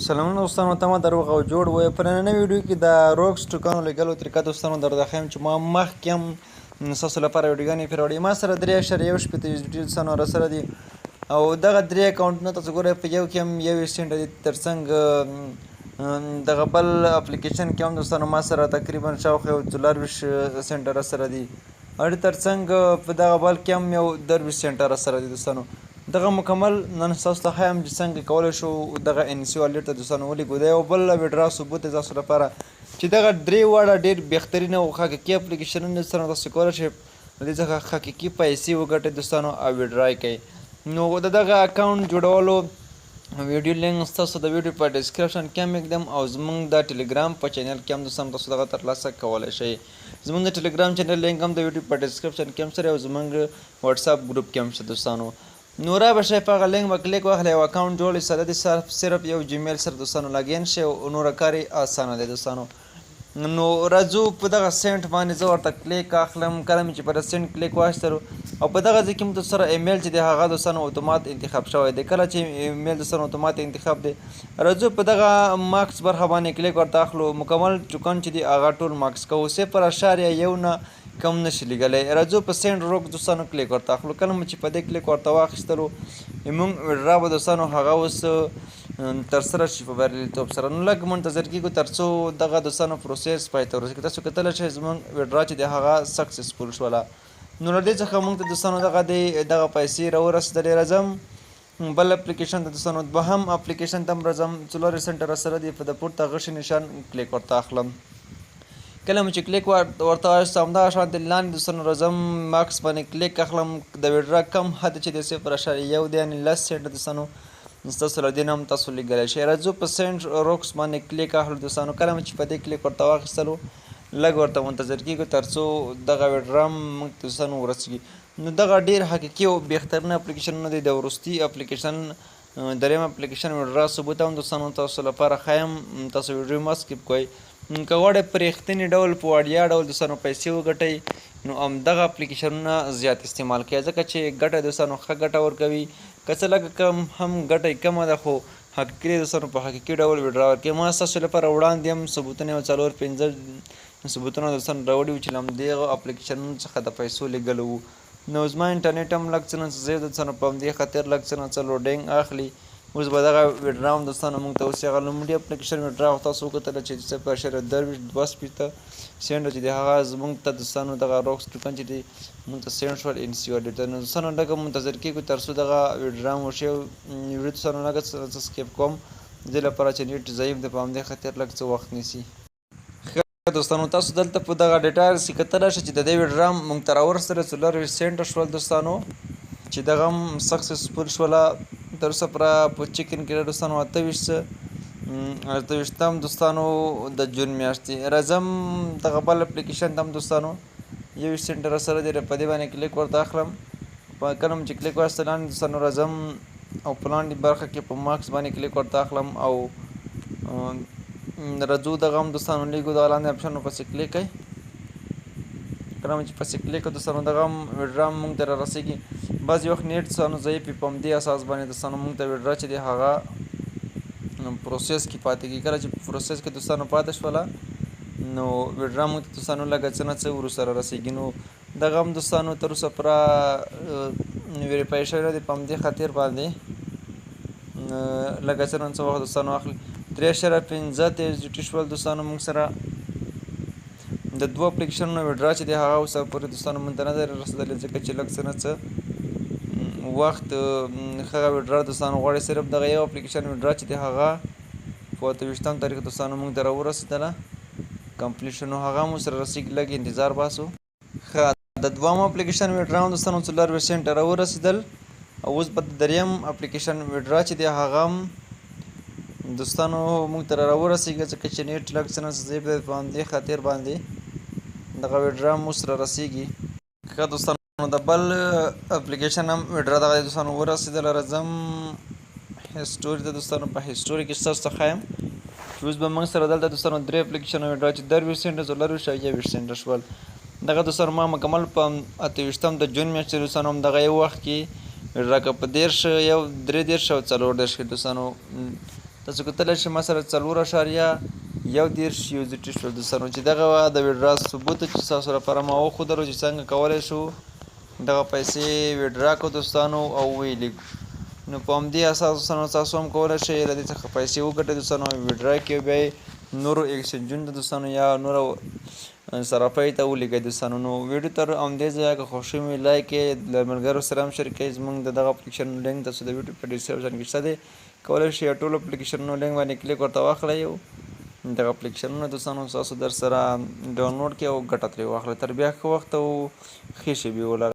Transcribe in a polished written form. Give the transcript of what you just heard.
سلامونه دوستانو ته ما در روغ او جوړ وای په نننۍ ویډیو کې د روکس ټوکانو لیږلو طریقه دوستانو درته ښیم چې ما مخکې هم ستاسو لپاره ویډیوګانې پرې راوړې ما سره 3.1 دوستانو راسره دي او دغه 3 اکاونټونه تاسو ګورئ په یو کې هم 21 سنټه دي ترڅنګ دغه بل اپلیکیشن کې هم دوستانو ما سره تقریبا شاوخوا 24 سنټه راسره دي او ترڅنګ په دغه بل کې هم یو 23 سنټه راسره دي دوستانو دغه مکمل نن تاسو ته ښیم چې څنګه کولی شو دغه انسي والټ ته دوستانو ولیږو دا یو بل ویډرا ثبوت دی تاسو لپاره چې دغه درې واړه ډېر بهترینه او حقیقي اپلیکیشنونه دوستانو تاسو کولی شئ د دې څخه حقیقي پیسې وګټئ دوستانو او ویډرا یې کوئ نو د دغه اکاونټ جوړولو ویډیو لینک ستاسو د ویډیو په ډسکرپشن کې هم ایږدم او زموږ د ټلیګرام په چینل کې هم دوستانو تاسو دغه ترلاسه کولی شئ زموږ د ټلیګرام چینل لینک هم د ویډیو په ډسکرپشن کې هم شته او زموږ واتساپ ګروپ کې هم شته دوستانو نو را به شئ په هغه لینک به کلیک واخلئ او اکاونټ جوړ یې ساده دي صرف یو جیمیل سره دوستانو لاګین شئ او نوره کار یې اسانه دی دوستانو نو راځو په دغه سینټ باندې زه ورته کلیک اخلم کله مې چې پر سینټ کلیک واخیستلو او په دغه ځای کې مو سره ایمیل چې دی هغه دوستانو اتومات انتخاب شوی دی کله چې ایمیل دوستانو اتومات انتخاب دی راځو په دغه مارکس برخه باندې کلیک ورته اخلو مکمل ټوکن چې دی هغه ټول مارکس کوو 0.1 نه کم نشي لیږلی راځو په سینډ روک دوستانو کلیک ورته اخلو کله مو چې په دې کلیک ورته واخیستلو زموږ ویډرا به دوستانو هغه اوس ترسره شي په بریالیتوب سره نو لږ منتظر کېږو تر څو دغه دوستانو پروسس پای ته ورسېږي تاسو کتلی شئ زموږ ویډرا چې دی هغه سکسسفول شوله نو له دې څخه موږ ته دوستانو دغه پیسې راورسېدلې راځم بل اپلیکیشن ته دوستانو دوهم اپلیکیشن ته هم راځم 4 سنټه راسره دی په د پورته غشي نشان کلیک ورته اخلم کله مو چې کلیک ورته واخیستو همدغه شانتې لاندې دوستانو راځم مارکس باندې کلیک اخلم د ویډرا کم حد چې دی 0.1 دی یعنې 10 سنټه دوستانو ستاسو له دې نه هم تاسو لیږلی شئ راځو په سینټ روکس باندې کلیک اخلو دوستانو کله مو چې په دې کلیک ورته واخیستلو لږ ورته منتظر کېږو تر څو دغه ویډرا موږ ته دوستانو ورسېږي نو دغه ډېر حقیقي او بهترینه اپلیکیشنونه دی د وروستي اپلیکیشن دریم اپلیکیشن ویډرا ثبوت هم دوستانو تاسو لپاره ښیم تاسو ویډیو مه سکیپ کوئ که غواړئ په رښتیني ډول په وړیا ډول دوستانو پیسې وګټئ نو همدغه اپلیکیشنونه زیات استعمال کړئ ځکه چې ګټه دوستانو ښه ګټه ورکوي که څه لږ کم هم ګټه یې کمه ده خو حقیقي دوستانو په حقیقي ډول ویډرا ورکوي ما ستاسو لپاره وړاندې هم ثبوتونه یو 4-5 ثبوتونه دوستانو راوړي وو چې له همدغو اپلیکیشنونو څخه د پیسو لیږلو وو نو زما انټرنیټ هم لږ څه نه څه ضعیف دی دوستانو په همدې خاطر لږ څه نه څه لوډینګ اخلي اوس به دغه ویډرا هم دوستانو موږ ته اوس هغه لومړي اپلیکیشن ویډرا خو تاسو وکتله چې 0.22 سینټ چې دی هغه زموږ ته دوستانو دغه روکس ټوکن چې دی موږ ته سینټ شول انسي والټ ته نو دوستانو لږه منتظر کېږو تر څو دغه ویډرا مو وشي ویډیو دوستانو لږ څه سکیپ کوم دې لپاره چې نیټ ضعیف دی په همدې خاطر لږ څه وخت نیسي دوستانو تاسو دلته په دغه ډیټایلز کې کتلی شئ چې د دې ویډرا موږ ته راورسېدله 24 سینټه شول دوستانو چې دغه هم سکسسفول شوله تر اوسه پوره په چیکن کې دوستانو 28 دوستانو د جون میاشتې راځم دغه بل اپلیکیشن ته هم دوستانو 21 سینټه راسره دی په دې باندې کلیک ورته اخلم کله هم چې کلیک واخیسته لاندې دوستانو راځم او په لاندې برخه کې په مارکس باندې کلیک ورته اخلم او راځو دغه هم دوستانو لیږو دغه لاندې اپشن ورپسې کلیک کوئ کله چې پسې کلیک کړو دوستانو دغه هم ویډرا موږ ته رارسېږي بعضې وخت نیټ دوستانو ضعیف وي په همدې اساس باندې دوستانو موږ ته ویډرا چې دی هغه پروسس کې پاتې کېږي کله چې پروسس کې دوستانو پاتې شوله نو ویډرا موږ ته دوستانو لږه څه نه څه وروسته رارسېږي نو دغه هم دوستانو تر اوسه پوره ویریفای شوی نه دی په همدې خاطر باندې لږه څه نه څه وخت دوستانو اخلي 3.15 شول دوستانو موږ سره د دوه اپلیکیشنونو ویډرا چې دی هغه اوسه پورې دوستانو موږ ته نه دی رسېدلی ځکه چې لږ څه نه څه وخت هغه ویډرا دوستانو غواړي صرف دغه یو اپلیکیشن ویډرا چې دی هغه په 28 تاریخ دوستانو موږ ته راورسېدله کمپلیټ شو نو هغه مو سره رسېږي لږ انتظار باسو ښه د دوهم اپلیکیشن ویډرا هم دوستانو 24 سینټه راورسېدل او اوس به د دریم اپلیکیشن ویډرا چې دی هغه هم دوستانو موږ ته راورسېږي ځکه چې نیټ لږ څه نه څه ضعیف دی په همدې خاطر باندې دغه ویډرا مو سره رسېږي ښه دوستانو د بل اپلیکیشن هم ویډرا دغه دوستانو ورسېدله راځم هسټوري ته دوستانو په هسټوري کې ستاسو ته ښیم چې اوس به موږ سره دلته دوستانو 3 اپلیکیشن ویډرا چې 23 سینټه 24 او 21 سینټه شول دغه دوستانو ما مکمل په 28 د جون میاشتې دوستانو همدغه یو وخت کې ویډرا که په 13 یو 3 او 4 کې دوستانو تاسو کتلی شئ ما سره 4.1 USDT شول دوستانو چې دغه د ویډرا ثبوت چې تاسو لپاره ما وښودلو چې څنګه کولی شو دغه پیسې ویډرا کړو دوستانو او ویې لیږو. نو په همدې اساس دوستانو تاسو هم کولی شئ له دې څخه پیسې وګټئ دوستانو، ویډرا کړئ او بیا یې نورو ایکسچینجونو ته دوستانو یا نورو صرافۍ ته ولیږئ دوستانو. نو ویډیو تر همدې ځایه که خوښ وي لایک یې، له ملګرو سره هم شریک کړئ. زموږ د دغه اپلیکیشن لینک تاسو د ویډیو په ډسکرپشن کې شته دی، کولی شئ ټولو اپلیکیشنونو لینک باندې کلیک ورته واخلئ او دغه اپلیکیشنونه دوستانو ستاسو در سره ډاونلوډ کړئ او ګټه ترې واخلئ. تر بیا ښه وخت او ښې شېبې ولرئ.